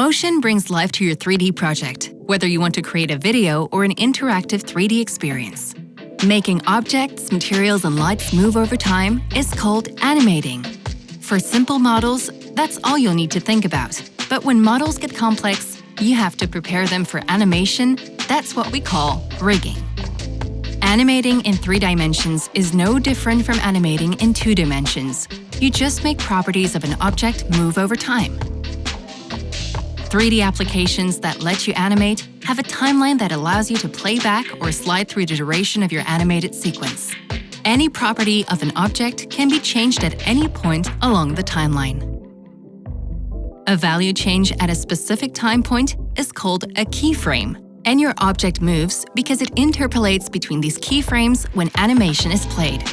Motion brings life to your 3D project, whether you want to create a video or an interactive 3D experience. Making objects, materials, and lights move over time is called animating. For simple models, that's all you'll need to think about. But when models get complex, you have to prepare them for animation. That's what we call rigging. Animating in 3 dimensions is no different from animating in 2 dimensions. You just make properties of an object move over time. 3D applications that let you animate have a timeline that allows you to play back or slide through the duration of your animated sequence. Any property of an object can be changed at any point along the timeline. A value change at a specific time point is called a keyframe, and your object moves because it interpolates between these keyframes when animation is played.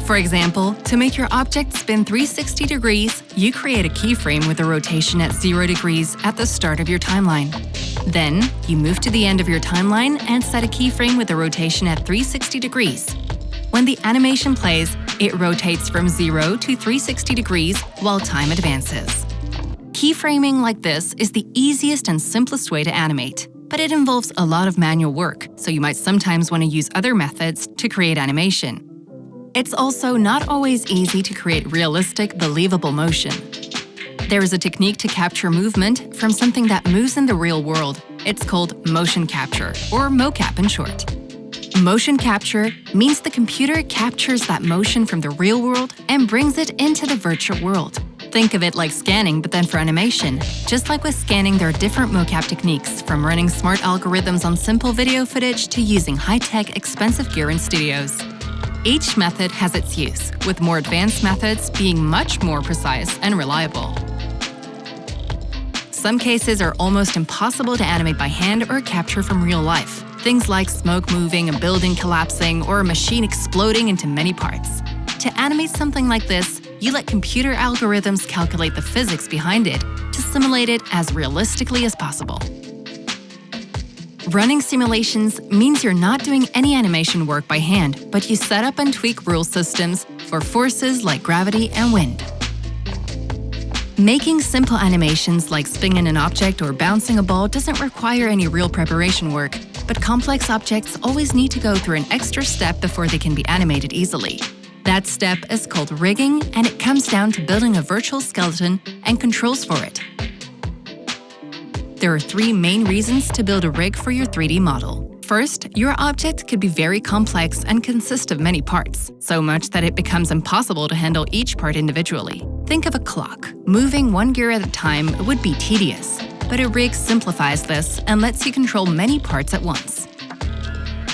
For example, to make your object spin 360 degrees, you create a keyframe with a rotation at 0 degrees at the start of your timeline. Then, you move to the end of your timeline and set a keyframe with a rotation at 360 degrees. When the animation plays, it rotates from 0 to 360 degrees while time advances. Keyframing like this is the easiest and simplest way to animate, but it involves a lot of manual work, so you might sometimes want to use other methods to create animation. It's also not always easy to create realistic, believable motion. There is a technique to capture movement from something that moves in the real world. It's called motion capture, or mocap in short. Motion capture means the computer captures that motion from the real world and brings it into the virtual world. Think of it like scanning, but then for animation. Just like with scanning, there are different mocap techniques, from running smart algorithms on simple video footage to using high-tech, expensive gear in studios. Each method has its use, with more advanced methods being much more precise and reliable. Some cases are almost impossible to animate by hand or capture from real life. Things like smoke moving, a building collapsing, or a machine exploding into many parts. To animate something like this, you let computer algorithms calculate the physics behind it to simulate it as realistically as possible. Running simulations means you're not doing any animation work by hand, but you set up and tweak rule systems for forces like gravity and wind. Making simple animations like spinning an object or bouncing a ball doesn't require any real preparation work, but complex objects always need to go through an extra step before they can be animated easily. That step is called rigging, and it comes down to building a virtual skeleton and controls for it. There are 3 main reasons to build a rig for your 3D model. First, your object could be very complex and consist of many parts, so much that it becomes impossible to handle each part individually. Think of a clock. Moving 1 gear at a time would be tedious, but a rig simplifies this and lets you control many parts at once.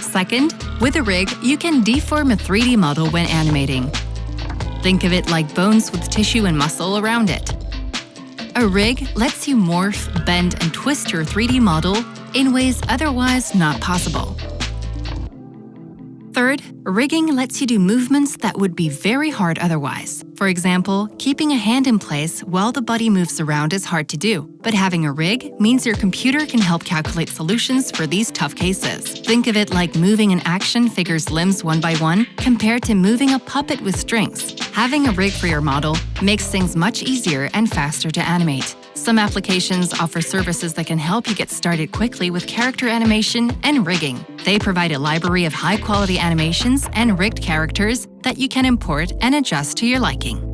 Second, with a rig, you can deform a 3D model when animating. Think of it like bones with tissue and muscle around it. A rig lets you morph, bend, and twist your 3D model in ways otherwise not possible. Third, rigging lets you do movements that would be very hard otherwise. For example, keeping a hand in place while the body moves around is hard to do, but having a rig means your computer can help calculate solutions for these tough cases. Think of it like moving an action figure's limbs one by one compared to moving a puppet with strings. Having a rig for your model makes things much easier and faster to animate. Some applications offer services that can help you get started quickly with character animation and rigging. They provide a library of high-quality animations and rigged characters that you can import and adjust to your liking.